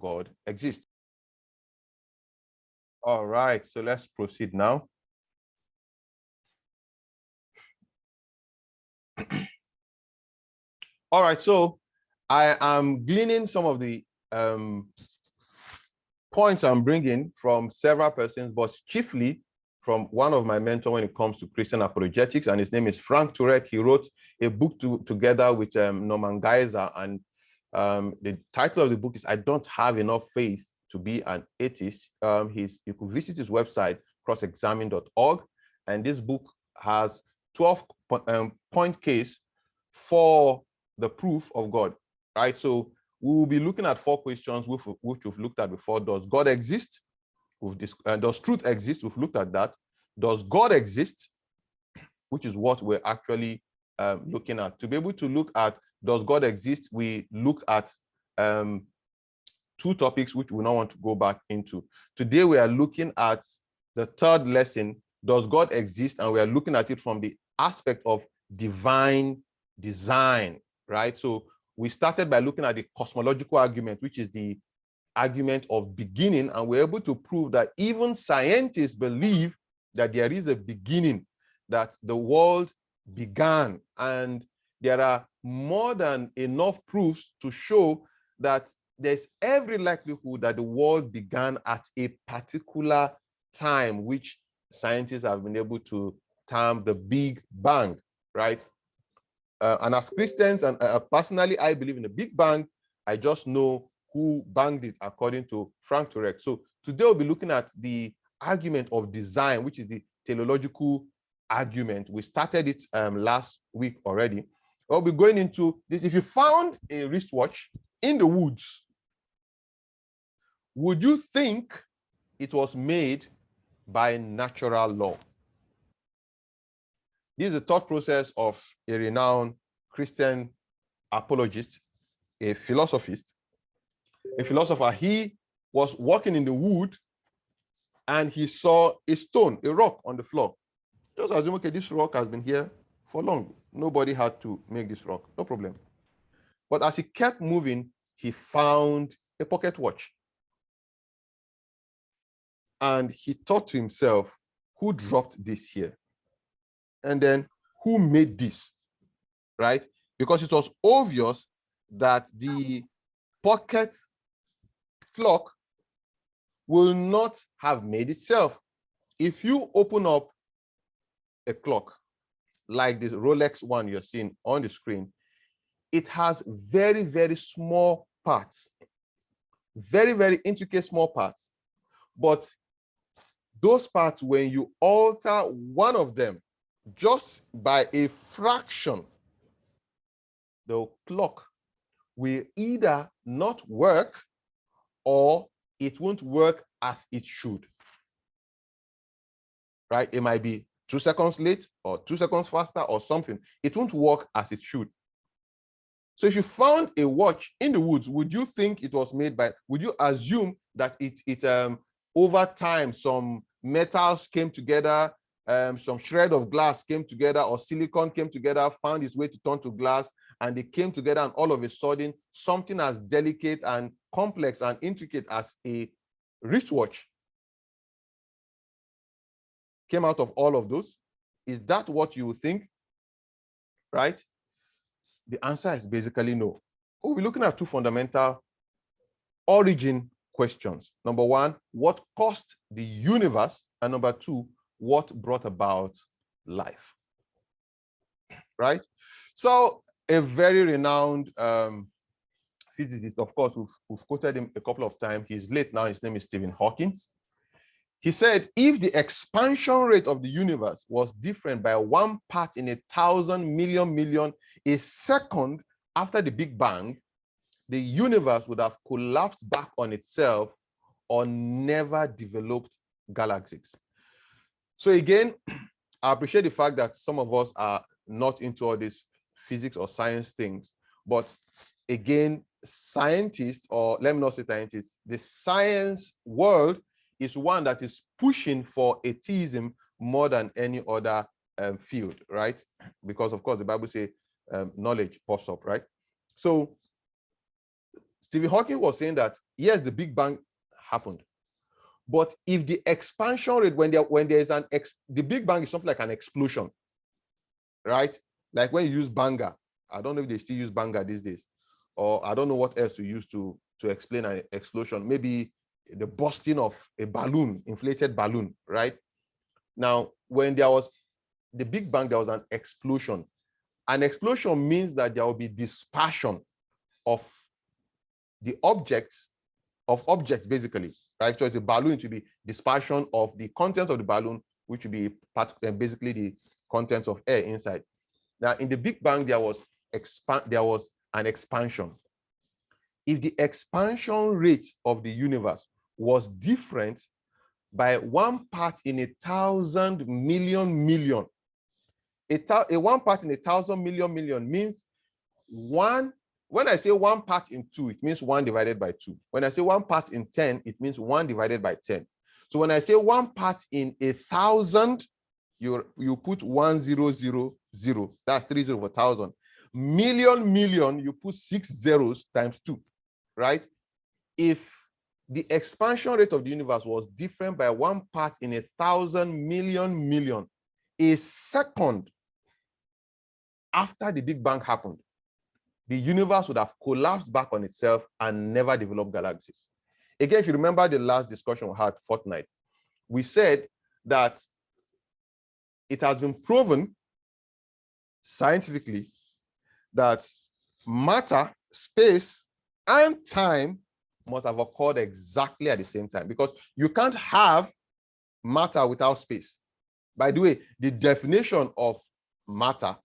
God exists. All right, so let's proceed now. All right, so I am gleaning some of the points I'm bringing from several persons, but chiefly from one of my mentors when it comes to Christian apologetics, and his name is Frank Turek. He wrote a book together with Norman Geiser, and the title of the book is "I Don't Have Enough Faith to Be an Atheist." You could visit his website, crossexamine.org, and this book has 12-point case for the proof of God, right? So we will be looking at 4 questions which we've looked at before. Does God exist? Does truth exist? We've looked at that. Does God exist? Which is what we're actually looking at. To be able to look at does God exist, we looked at 2 topics which we now want to go back into. Today we are looking at the 3rd lesson, does God exist? And we are looking at it from the aspect of divine design, right? So we started by looking at the cosmological argument, which is the argument of beginning, and we're able to prove that even scientists believe that there is a beginning, that the world began, and there are more than enough proofs to show that there's every likelihood that the world began at a particular time, which scientists have been able to term the Big Bang, right? And as Christians, and personally, I believe in the Big Bang. I just know who banged it, according to Frank Turek. So today we'll be looking at the argument of design, which is the teleological argument. We started it last week already. We'll be going into this. If you found a wristwatch in the woods, would you think it was made by natural law? This is the thought process of a renowned Christian apologist, a philosopher. He was walking in the wood and he saw a stone, a rock on the floor. Just assume, okay, this rock has been here for long. Nobody had to make this rock, no problem. But as he kept moving, he found a pocket watch. And he thought to himself, who dropped this here? And then who made this, right? Because it was obvious that the pocket clock will not have made itself. If you open up a clock like this Rolex one you're seeing on the screen, it has very, very small parts, very, very intricate small parts. But those parts, when you alter one of them just by a fraction, the clock will either not work or it won't work as it should, right? It might be 2 seconds late or 2 seconds faster or something. It won't work as it should. So if you found a watch in the woods, would you think it was made by, would you assume that it over time, some metals came together, some shred of glass came together, or silicon came together, found its way to turn to glass, and they came together, and all of a sudden, something as delicate and complex and intricate as a wristwatch came out of all of those? Is that what you would think, right? The answer is basically no. We'll be looking at 2 fundamental origin questions. Number 1, what caused the universe? And number 2, what brought about life, right? So a very renowned physicist, of course, we've quoted him a couple of times. He's late now. His name is Stephen Hawking. He said, if the expansion rate of the universe was different by 1 part in 1,000 million a second after the Big Bang, the universe would have collapsed back on itself or never developed galaxies. So again, I appreciate the fact that some of us are not into all these physics or science things, but again, scientists, or let me not say scientists, the science world is one that is pushing for atheism more than any other field, right? Because of course the Bible says knowledge pops up, right? So Stephen Hawking was saying that, yes, the Big Bang happened, but if the expansion rate, when there is the Big Bang is something like an explosion, right? Like when you use banger, I don't know if they still use banger these days, or I don't know what else to use to explain an explosion. Maybe the bursting of a balloon, inflated balloon, right? Now, when there was the Big Bang, there was an explosion. An explosion means that there will be dispersion of the objects, basically, right? So it's a balloon, to be dispersion of the content of the balloon, which would be basically the contents of air inside. Now, in the Big Bang, there was an expansion. If the expansion rate of the universe was different by 1 part in 1,000 million, a 1 part in 1,000 million means one. When I say 1 part in 2, it means 1 divided by 2. When I say 1 part in 10, it means 1 divided by 10. So when I say 1 part in 1,000, you put 1000. That's 30 over 1,000. Million, you put 6 zeros times 2, right? If the expansion rate of the universe was different by 1 part in 1,000 million, a second after the Big Bang happened, the universe would have collapsed back on itself and never developed galaxies. Again, if you remember the last discussion we had fortnight, we said that it has been proven scientifically that matter, space, and time must have occurred exactly at the same time, because you can't have matter without space. By the way, the definition of matter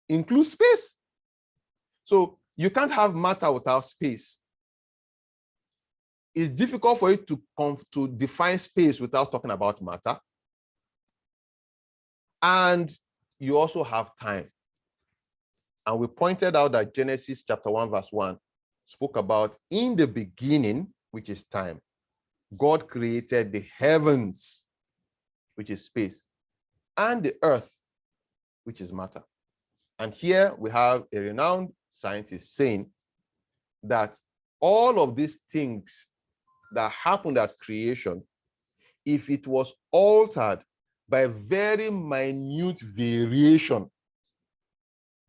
includes space. So you can't have matter without space. It's difficult for you to define space without talking about matter. And you also have time. And we pointed out that Genesis chapter 1, verse 1 spoke about, in the beginning, which is time, God created the heavens, which is space, and the earth, which is matter. And here we have a renowned scientist saying that all of these things that happened at creation, if it was altered by very minute variation,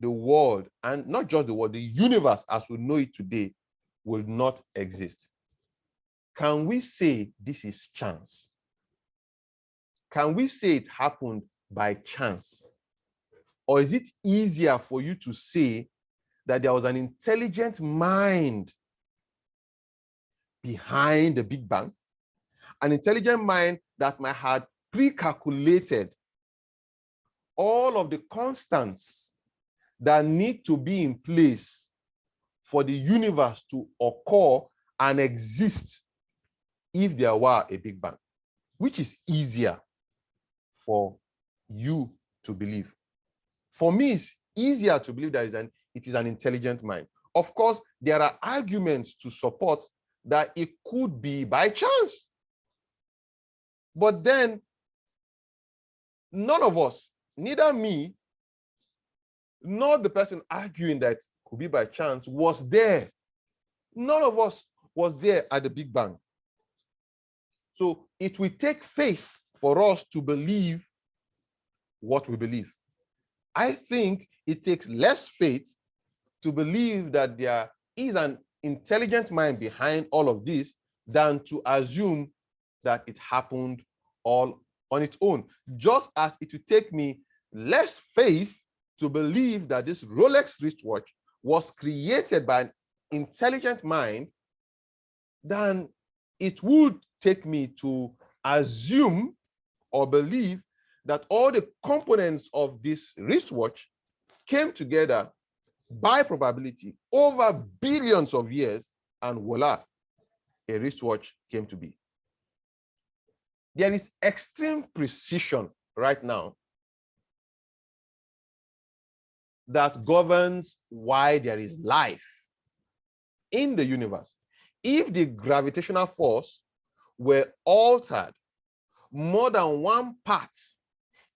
the world, and not just the world, the universe as we know it today, will not exist. Can we say this is chance? Can we say it happened by chance? Or is it easier for you to say that there was an intelligent mind behind the Big Bang, an intelligent mind that might have pre-calculated all of the constants that need to be in place for the universe to occur and exist if there were a Big Bang? Which is easier for you to believe? For me, it's easier to believe that it is an intelligent mind. Of course, there are arguments to support that it could be by chance. But then, none of us, neither me, nor the person arguing that it could be by chance, was there. None of us was there at the Big Bang. So it will take faith for us to believe what we believe. I think it takes less faith to believe that there is an intelligent mind behind all of this than to assume that it happened all on its own. Just as it would take me less faith to believe that this Rolex wristwatch was created by an intelligent mind than it would take me to assume or believe that all the components of this wristwatch came together by probability over billions of years, and voila, a wristwatch came to be. There is extreme precision right now that governs why there is life in the universe. If the gravitational force were altered more than 1 part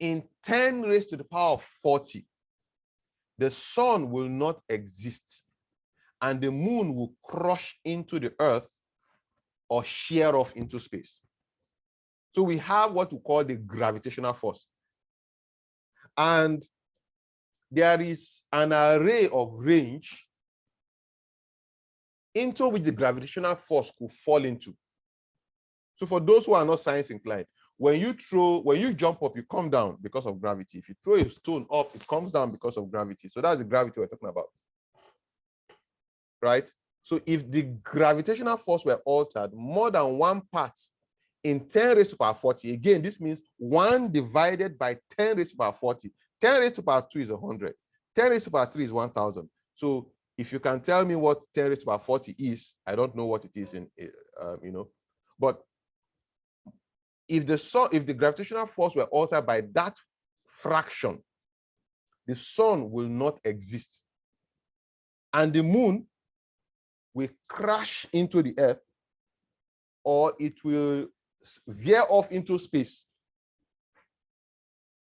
in 10 raised to the power of 40, the sun will not exist. and the moon will crush into the earth or shear off into space. So we have what we call the gravitational force. And there is an array of range into which the gravitational force could fall into. So for those who are not science inclined, when you jump up, you come down because of gravity. If you throw a stone up, it comes down because of gravity. So that's the gravity we're talking about, right? So if the gravitational force were altered more than 1 part in 10 raised to power 40, again, this means 1 divided by 10 raised to power 40. 10 raised to power 2 is 100. 10 raised to power 3 is 1,000. So if you can tell me what 10 raised to power 40 is, I don't know what it is in, but if the gravitational force were altered by that fraction, the sun will not exist. And the moon will crash into the earth, or it will veer off into space.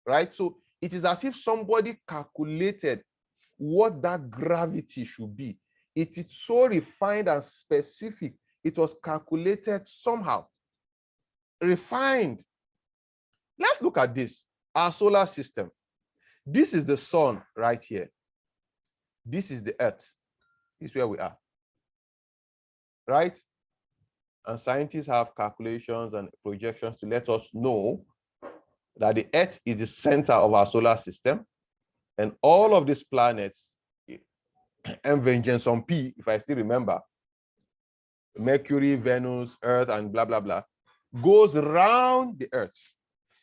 Right? So it is as if somebody calculated what that gravity should be. It is so refined and specific. It was calculated somehow. Refined. Let's look at this. Our solar system. This is the sun right here. This is the earth. This is where we are. Right? And scientists have calculations and projections to let us know that the earth is the center of our solar system. And all of these planets, M vengeance on P, if I still remember, Mercury, Venus, Earth, and blah, blah, blah, goes around the earth.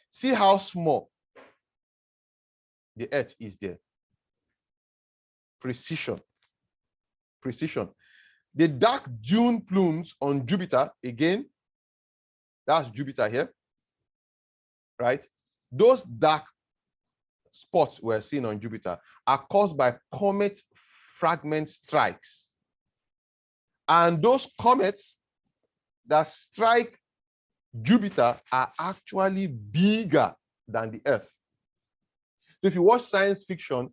See how small the earth is there. Precision. Precision. The dark dune plumes on Jupiter, again, that's Jupiter here, right? Those dark spots we're seeing on Jupiter are caused by comet fragment strikes. And those comets that strike Jupiter are actually bigger than the Earth. So if you watch science fiction,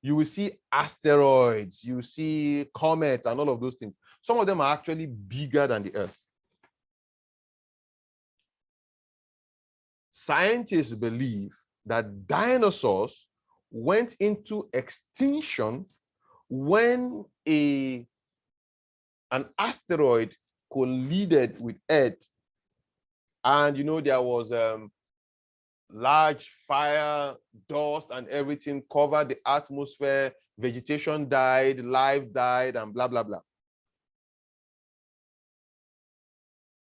you will see asteroids, you see comets and all of those things. Some of them are actually bigger than the Earth. Scientists believe that dinosaurs went into extinction when an asteroid collided with Earth, and there was large fire, dust, and everything covered the atmosphere. Vegetation died, life died, and blah, blah, blah.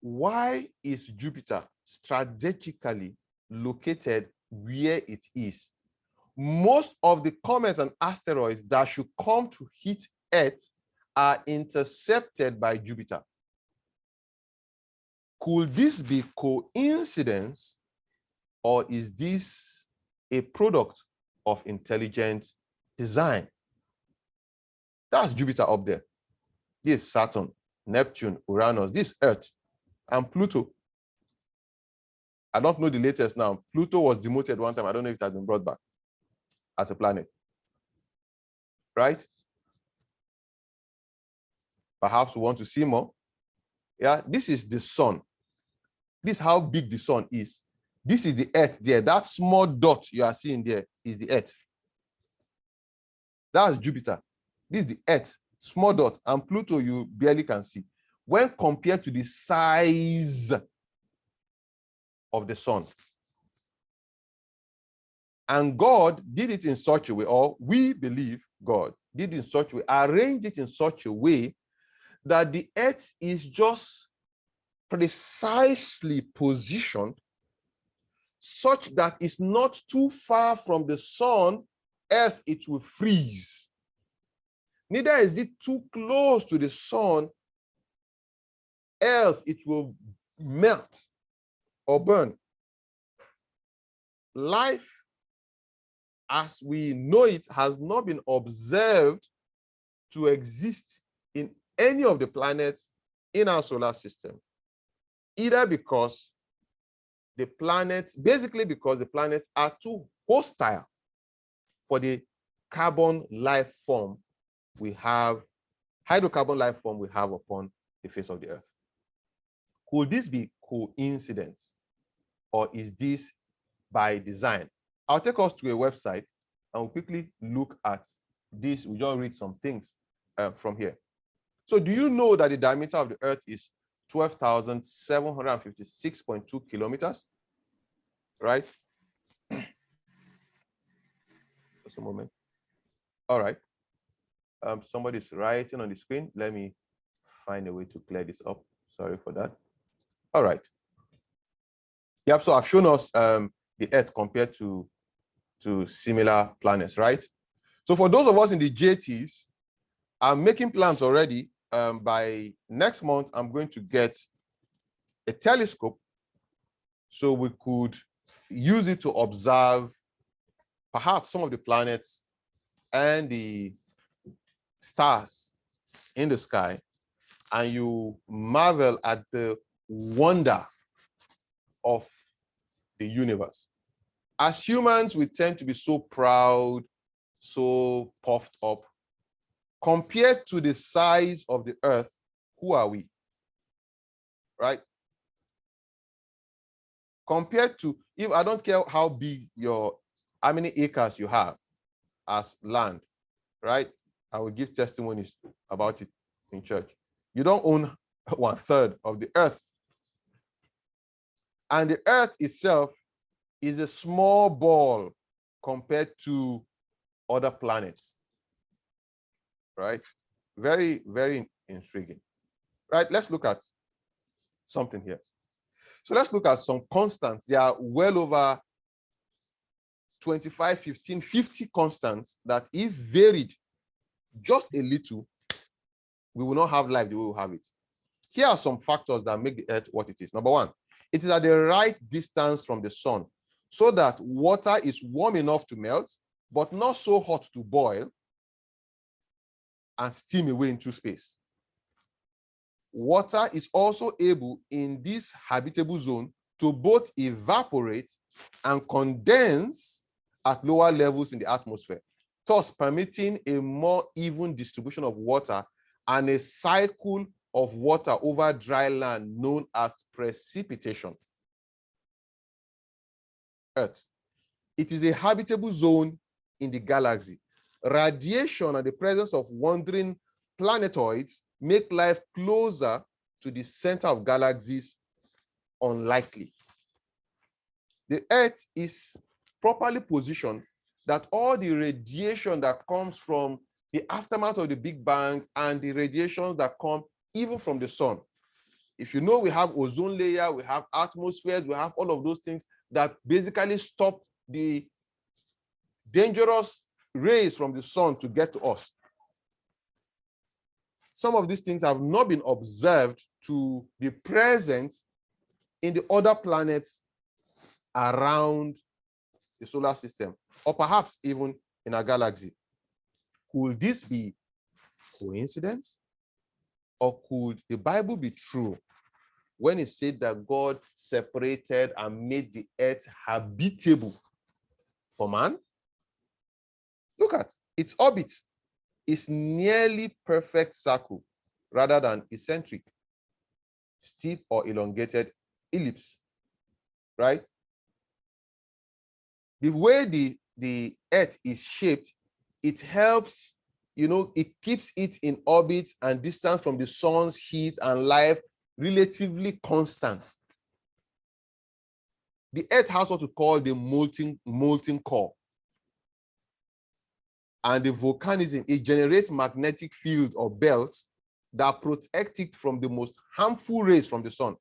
Why is Jupiter strategically located where it is? Most of the comets and asteroids that should come to hit Earth are intercepted by Jupiter. Could this be coincidence, or is this a product of intelligent design? That's Jupiter up there. This is Saturn, Neptune, Uranus, this is Earth, and Pluto. I don't know the latest now. Pluto was demoted one time. I don't know if it has been brought back as a planet. Right? Perhaps we want to see more. Yeah, this is the sun. This is how big the sun is. This is the Earth there. That small dot you are seeing there is the Earth. That's Jupiter. This is the Earth, small dot, and Pluto you barely can see. When compared to the size of the sun. And God did it in such a way, or we believe God did it in such a way, arranged it in such a way that the Earth is just precisely positioned such that it's not too far from the sun, else it will freeze. Neither is it too close to the sun, else it will melt or burn. Life, as we know it, has not been observed to exist in any of the planets in our solar system, either because the planets are too hostile for the carbon life form we have hydrocarbon life form we have upon the face of the earth. Could this be coincidence, or is this by design? I'll take us to a website and we'll quickly look at this. We'll just read some things from here. So do you know that the diameter of the earth is 12,756.2 kilometers? Right? Just a moment. All right. Somebody's writing on the screen. Let me find a way to clear this up. Sorry for that. All right. Yep, so I've shown us the Earth compared to similar planets, right? So for those of us in the JTs, I'm making plans already. By next month, I'm going to get a telescope so we could use it to observe perhaps some of the planets and the stars in the sky, and you marvel at the wonder of the universe. As humans, we tend to be so proud, so puffed up. Compared to the size of the earth, who are we? Right? Compared to, if I don't care how big how many acres you have as land, right? I will give testimonies about it in church. You don't own 1/3 of the earth. And the earth itself is a small ball compared to other planets, right? Very, very intriguing, right? Let's look at something here. So let's look at some constants. There are well over 25, 15, 50 constants that if varied just a little, we will not have life the way we have it. Here are some factors that make the earth what it is. Number one, it is at the right distance from the sun so that water is warm enough to melt, but not so hot to boil and steam away into space. Water is also able in this habitable zone to both evaporate and condense at lower levels in the atmosphere, thus permitting a more even distribution of water and a cycle of water over dry land known as precipitation. Earth. It is a habitable zone in the galaxy. Radiation and the presence of wandering planetoids make life closer to the center of galaxies unlikely. The Earth is properly positioned that all the radiation that comes from the aftermath of the Big Bang and the radiations that come even from the sun. If you know, we have ozone layer, we have atmospheres, we have all of those things that basically stop the dangerous rays from the sun to get to us. Some of these things have not been observed to be present in the other planets around the solar system, or perhaps even in our galaxy. Could this be coincidence? Or could the Bible be true when it said that God separated and made the earth habitable for man? Look at its orbit. Is nearly perfect circle rather than eccentric, steep or elongated ellipse, right? The way the earth is shaped, it helps, it keeps it in orbit and distance from the sun's heat and life relatively constant. The earth has what we call the molten core. And the volcanism, it generates magnetic field or belts that protect it from the most harmful rays from the sun.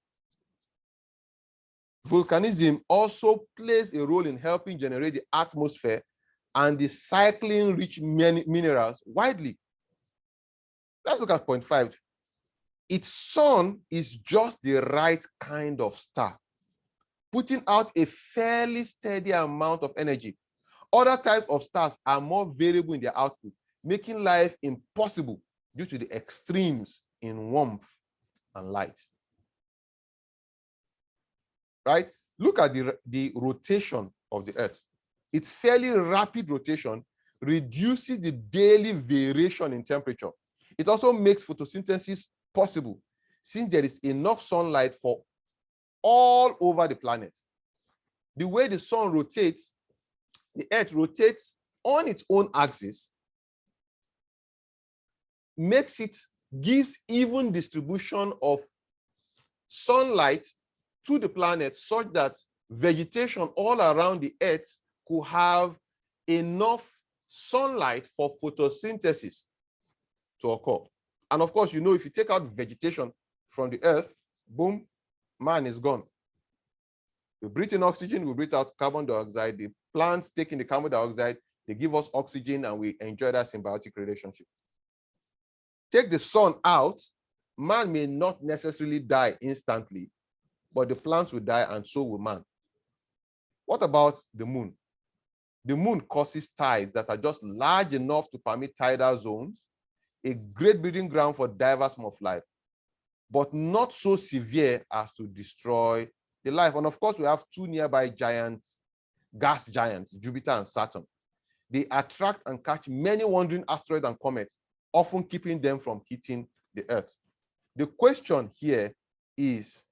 Volcanism also plays a role in helping generate the atmosphere and the cycling rich minerals widely. Let's look at point 5. Its sun is just the right kind of star, putting out a fairly steady amount of energy. Other types of stars are more variable in their output, making life impossible due to the extremes in warmth and light. Right? Look at the rotation of the Earth. Its fairly rapid rotation reduces the daily variation in temperature. It also makes photosynthesis possible since there is enough sunlight for all over the planet. The way the sun rotates, the earth rotates on its own axis, gives even distribution of sunlight to the planet such that vegetation all around the earth could have enough sunlight for photosynthesis to occur. And of course, you know, if you take out vegetation from the earth, boom, man is gone. We breathe in oxygen, we breathe out carbon dioxide. The plants taking the carbon dioxide, they give us oxygen, and we enjoy that symbiotic relationship. Take the sun out, man may not necessarily die instantly, but the plants will die, and so will man. What about the moon? The moon causes tides that are just large enough to permit tidal zones, a great breeding ground for diverse forms of life, but not so severe as to destroy the life. And of course, we have two nearby giants, gas giants, Jupiter and Saturn. They attract and catch many wandering asteroids and comets, often keeping them from hitting the Earth. The question here is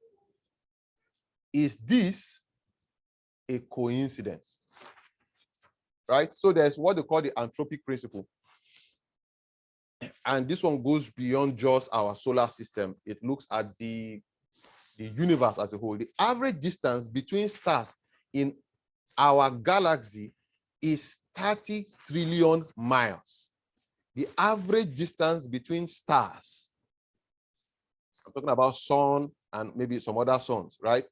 this a coincidence? Right? So there's what they call the anthropic principle. And this one goes beyond just our solar system. It looks at the universe as a whole. The average distance between stars in our galaxy is 30 trillion miles. The average distance between stars, I'm talking about sun and maybe some other suns, right?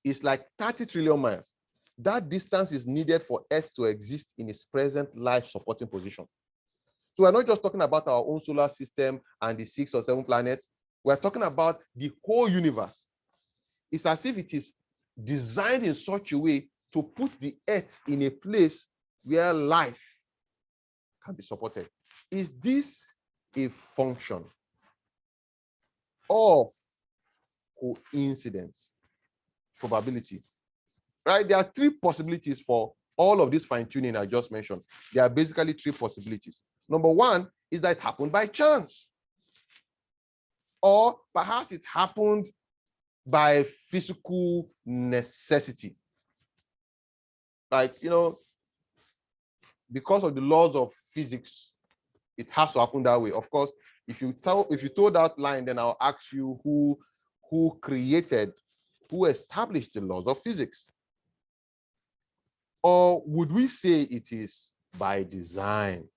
It's like 30 trillion miles. That distance is needed for Earth to exist in its present life-supporting position. So we're not just talking about our own solar system and the 6 or 7 planets. We're talking about the whole universe. It's as if it is designed in such a way to put the Earth in a place where life can be supported. Is this a function of coincidence, probability? Right? There are 3 possibilities for all of this fine-tuning I just mentioned. There are basically 3 possibilities. Number 1 is that it happened by chance. Or perhaps it happened by physical necessity. Like, you know, because of the laws of physics, it has to happen that way. Of course, if you told that line, then I'll ask you who established the laws of physics? Or would we say it is by design?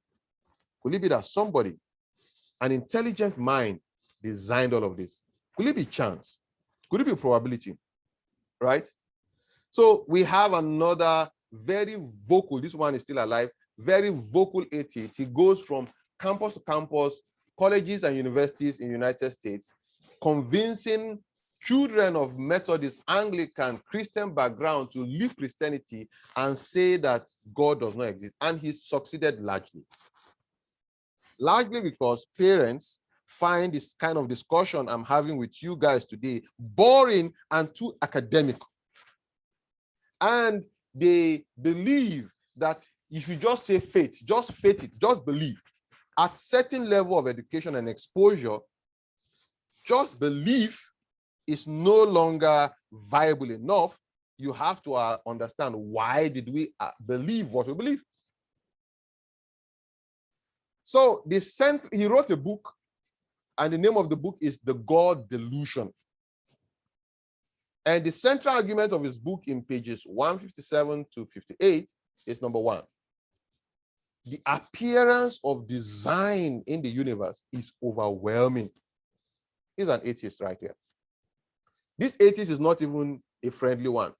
Could it be that somebody, an intelligent mind, designed all of this? Could it be chance? Could it be probability? Right? So we have another very vocal, this one is still alive, very vocal atheist. He goes from campus to campus, colleges and universities in the United States, convincing children of Methodist, Anglican, Christian background to leave Christianity and say that God does not exist. And he succeeded largely. Largely because parents find this kind of discussion I'm having with you guys today boring and too academic. And they believe that if you just say faith, just faith it, just believe. At certain level of education and exposure, just belief is no longer viable enough. You have to understand, why did we believe what we believe? So he wrote a book, and the name of the book is The God Delusion. And the central argument of his book in pages 157 to 58 is number 1. The appearance of design in the universe is overwhelming. He's an atheist right here. This atheist is not even a friendly one.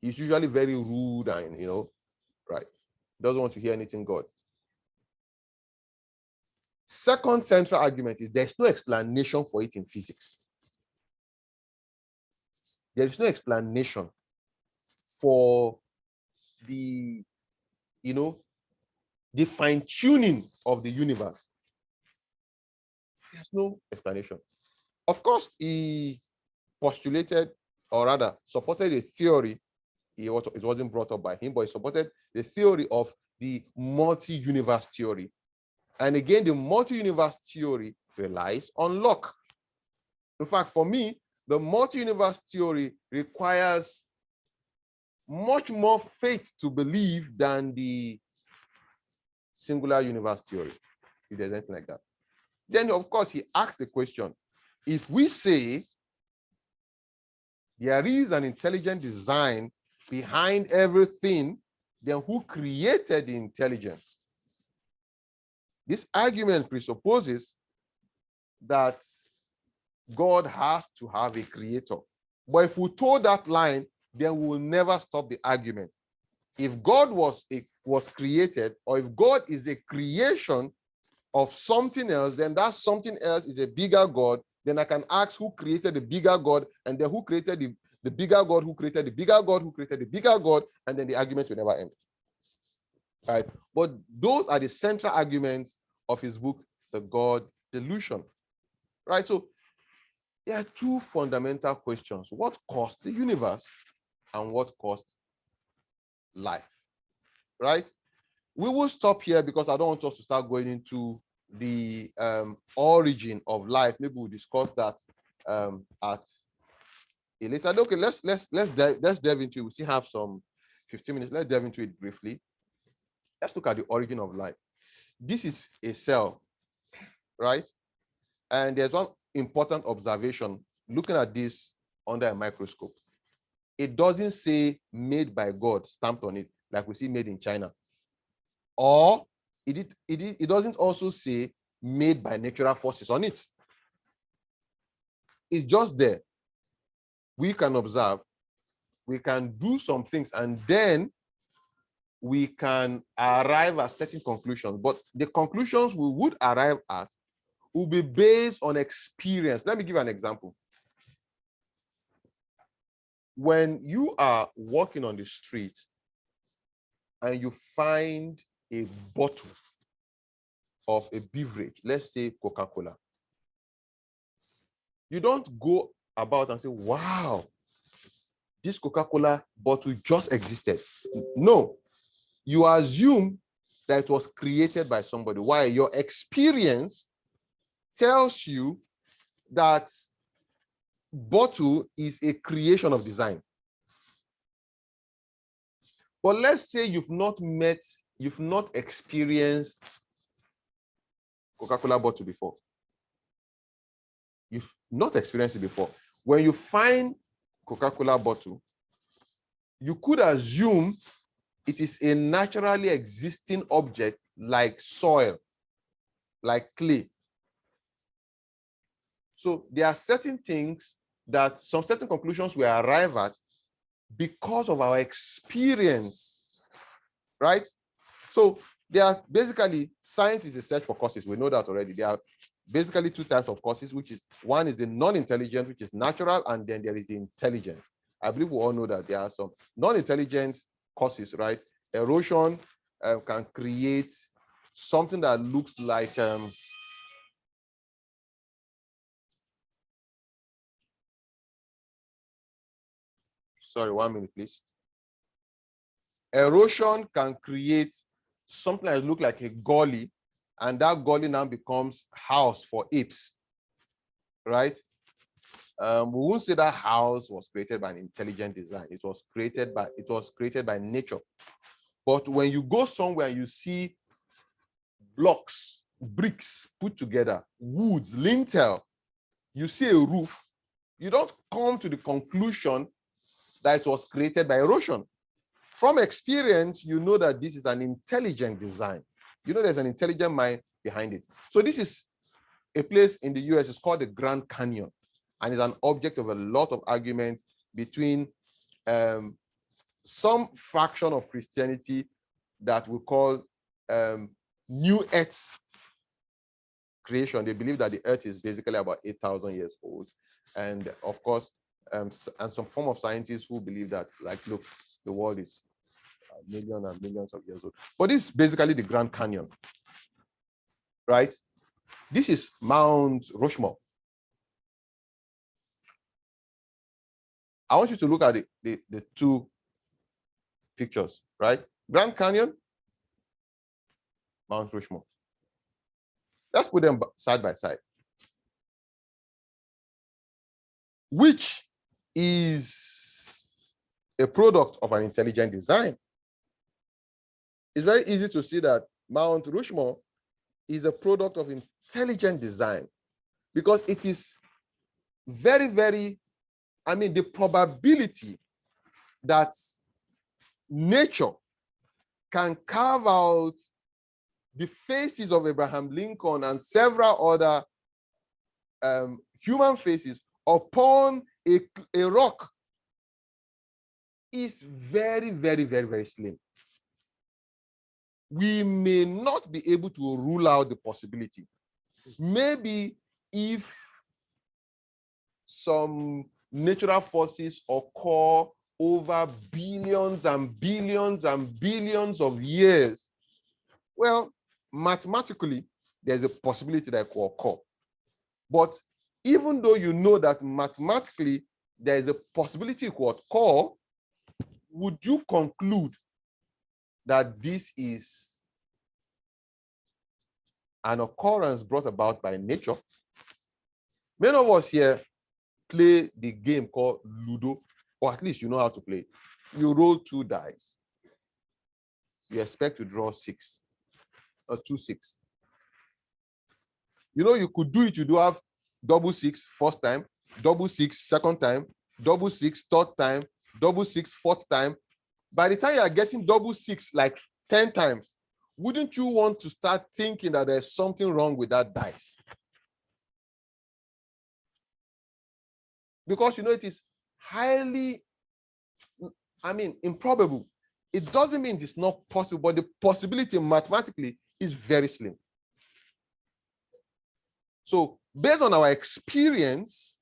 He's usually very rude and, right? Doesn't want to hear anything God. Second central argument is there's no explanation for it in physics. There is no explanation for the fine-tuning of the universe. There's no explanation. Of course, he postulated, or rather supported a theory. It wasn't brought up by him, but he supported the theory of the multi-universe theory. And again, the multi-universe theory relies on luck. In fact, for me, the multi-universe theory requires much more faith to believe than the singular universe theory, if there's anything like that. Then, of course, he asks the question, if we say there is an intelligent design behind everything, then who created the intelligence? This argument presupposes that God has to have a creator. But if we toe that line, then we will never stop the argument. If God was created, or if God is a creation of something else, then that something else is a bigger God. Then I can ask who created the bigger God, and then who created the bigger God, who created the bigger God, who created the bigger God, and then the argument will never end. Right? But those are the central arguments of his book, The God Delusion. Right? So there are two fundamental questions. What caused the universe and what caused life? Right? We will stop here because I don't want us to start going into the origin of life. Maybe we'll discuss that at a later. Okay, let's delve into it. We still have some 15 minutes. Let's delve into it briefly. Let's look at the origin of life. This is a cell, right? And there's one important observation looking at this under a microscope. It doesn't say made by God stamped on it, like we see made in China. Or it doesn't also say made by natural forces on it. It's just there. We can observe, we can do some things, and then we can arrive at certain conclusions. But the conclusions we would arrive at will be based on experience. Let me give you an example. When you are walking on the street and you find a bottle of a beverage, let's say Coca-Cola, you don't go about and say, wow, this Coca-Cola bottle just existed. No, you assume that it was created by somebody. Why? Your experience tells you that bottle is a creation of design. But let's say you've not experienced Coca-Cola bottle before. You've not experienced it before. When you find Coca-Cola bottle, you could assume it is a naturally existing object like soil, like clay. So there are certain things that some certain conclusions we arrive at because of our experience, right? So there are basically, science is a search for causes. We know that already. There are basically two types of causes, which is one is the non-intelligent, which is natural, and then there is the intelligent. I believe we all know that there are some non-intelligent causes, right? Erosion can create something that looks like sorry, 1 minute, please. Erosion can create something that looks like a gully, and that gully now becomes house for apes, right? We won't say that house was created by an intelligent design. It was created by nature. But when you go somewhere and you see blocks, bricks put together, woods, lintel, you see a roof, you don't come to the conclusion that it was created by erosion. From experience, you know that this is an intelligent design. You know there's an intelligent mind behind it. So this is a place in the US, it's called the Grand Canyon, and is an object of a lot of argument between some faction of Christianity that we call New Earth creation. They believe that the Earth is basically about 8,000 years old. And of course, and some form of scientists who believe that, like, look, the world is millions and millions of years old. But this is basically the Grand Canyon, right? This is Mount Rushmore. I want you to look at the two pictures, right? Grand Canyon, Mount Rushmore. Let's put them side by side. which is a product of an intelligent design. It's very easy to see that Mount Rushmore is a product of intelligent design, because it is very, very, the probability that nature can carve out the faces of Abraham Lincoln and several other human faces upon a rock is very, very, very, very slim. We may not be able to rule out the possibility. Maybe if some natural forces occur over billions and billions and billions of years, well, mathematically, there's a possibility that could occur. But even though you know that mathematically there is a possibility it could occur, would you conclude that this is an occurrence brought about by nature? Many of us here play the game called Ludo, or at least you know how to play. You roll 2 dice. You expect to draw 6 or 2 6. You know, you could do it. You do have double 6 first time, double 6 second time, double 6 third time, double 6 fourth time. By the time you are getting double 6 like 10 times, wouldn't you want to start thinking that there's something wrong with that dice? Because you know it is highly, improbable. It doesn't mean it's not possible, but the possibility mathematically is very slim. So based on our experience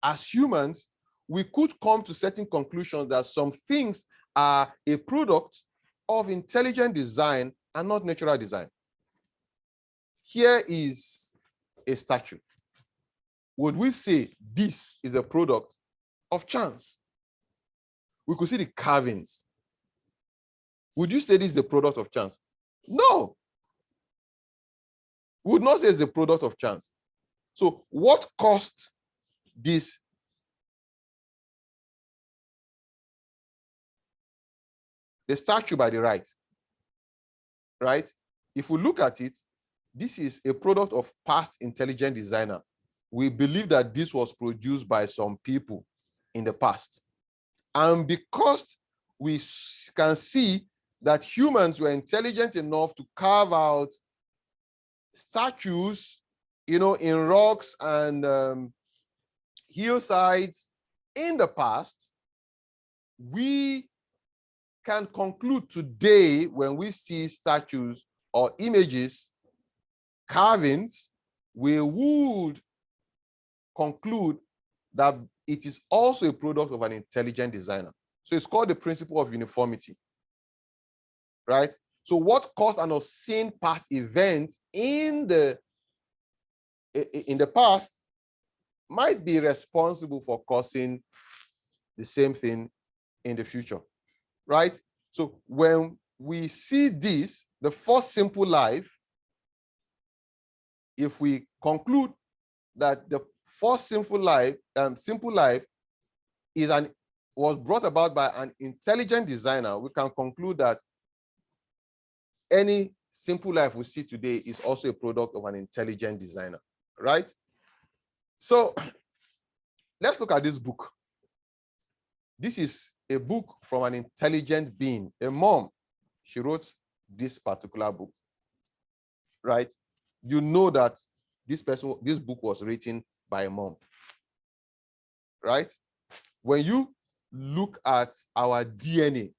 as humans, we could come to certain conclusions that some things are a product of intelligent design and not natural design. Here is a statue. Would we say this is a product of chance? We could see the carvings. Would you say this is a product of chance? No. We would not say it's a product of chance. So what caused this? The statue by the right? If we look at it, this is a product of past intelligent designer. We believe that this was produced by some people in the past. And because we can see that humans were intelligent enough to carve out statues, in rocks and hillsides in the past, we can conclude today when we see statues or images, carvings, we would conclude that it is also a product of an intelligent designer. So it's called the principle of uniformity, right? So what caused an unseen past event in the past might be responsible for causing the same thing in the future, right? So when we see this, the first simple life, if we conclude that the first simple life was brought about by an intelligent designer, we can conclude that any simple life we see today is also a product of an intelligent designer, right? So let's look at this book. This is a book from an intelligent being, a mom. She wrote this particular book, right? You know that this book was written by a mom, right? When you look at our DNA,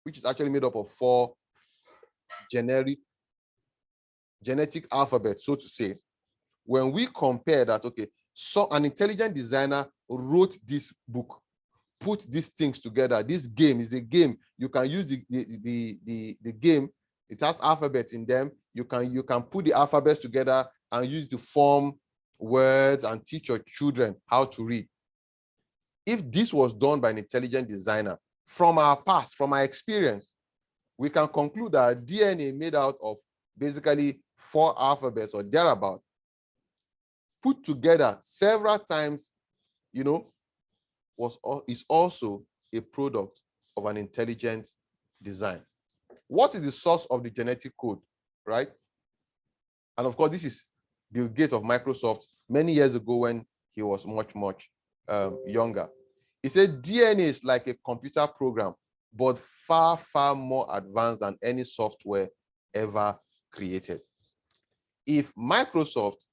which is actually made up of 4 genetic alphabets, so to say, when we compare that, okay, so an intelligent designer wrote this book, put these things together. This game is a game. You can use the game. It has alphabets in them. You can put the alphabets together and use to form words and teach your children how to read. If this was done by an intelligent designer, from our past, from our experience, we can conclude that DNA made out of basically 4 alphabets or thereabout, put together several times is also a product of an intelligent design. What is the source of the genetic code, right? And of course, this is Bill Gates of Microsoft many years ago when he was much, much younger. He said DNA is like a computer program, but far, far more advanced than any software ever created. If Microsoft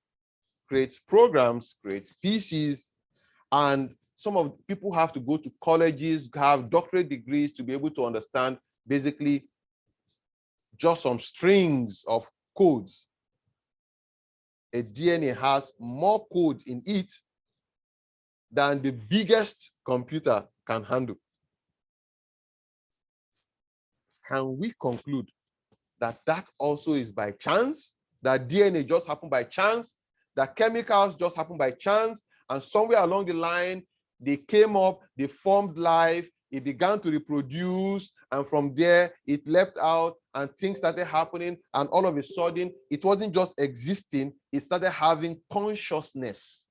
creates programs, creates PCs, and some of people have to go to colleges, have doctorate degrees to be able to understand basically just some strings of codes. A DNA has more code in it than the biggest computer can handle. Can we conclude that that also is by chance? That DNA just happened by chance? That chemicals just happened by chance? And somewhere along the line, they came up, they formed life, it began to reproduce, and from there, it leapt out, and things started happening, and all of a sudden, it wasn't just existing, it started having consciousness.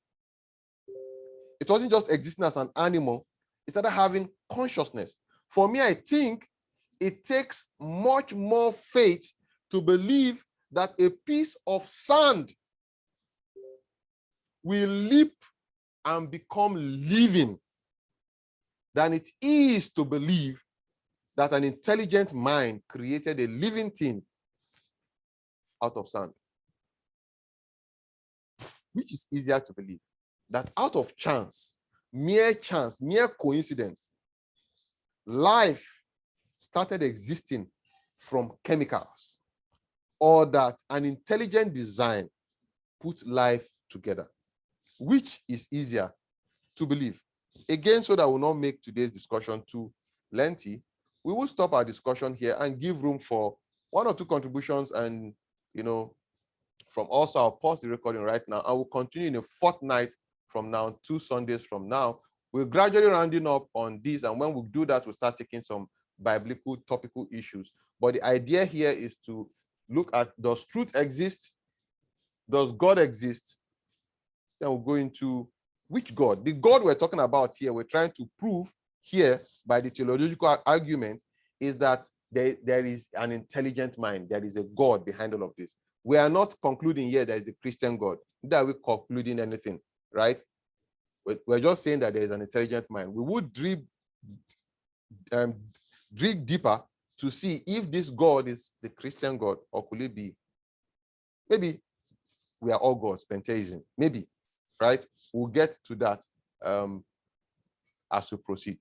It wasn't just existing as an animal, it started having consciousness. For me, I think it takes much more faith to believe that a piece of sand will leap and become living than it is to believe that an intelligent mind created a living thing out of sand. Which is easier to believe? That out of chance, mere coincidence, life started existing from chemicals, or that an intelligent design put life together? Which is easier to believe? Again, so that will not make today's discussion too lengthy, we will stop our discussion here and give room for one or two contributions, and from also, I'll pause the recording right now. I will continue in a fortnight from now, 2 Sundays from now. We're gradually rounding up on this, and when we do that, we'll start taking some biblical topical issues. But the idea here is to look at, does truth exist? Does God exist? Then we'll go into which God. The God we're talking about here, we're trying to prove here by the teleological argument, is that there is an intelligent mind. There is a God behind all of this. We are not concluding here that is the Christian God. Neither are we concluding anything, right? We're just saying that there is an intelligent mind. We would dig deeper to see if this God is the Christian God, or could it be, maybe we are all gods, pantheism, maybe, right? We'll get to that as we proceed.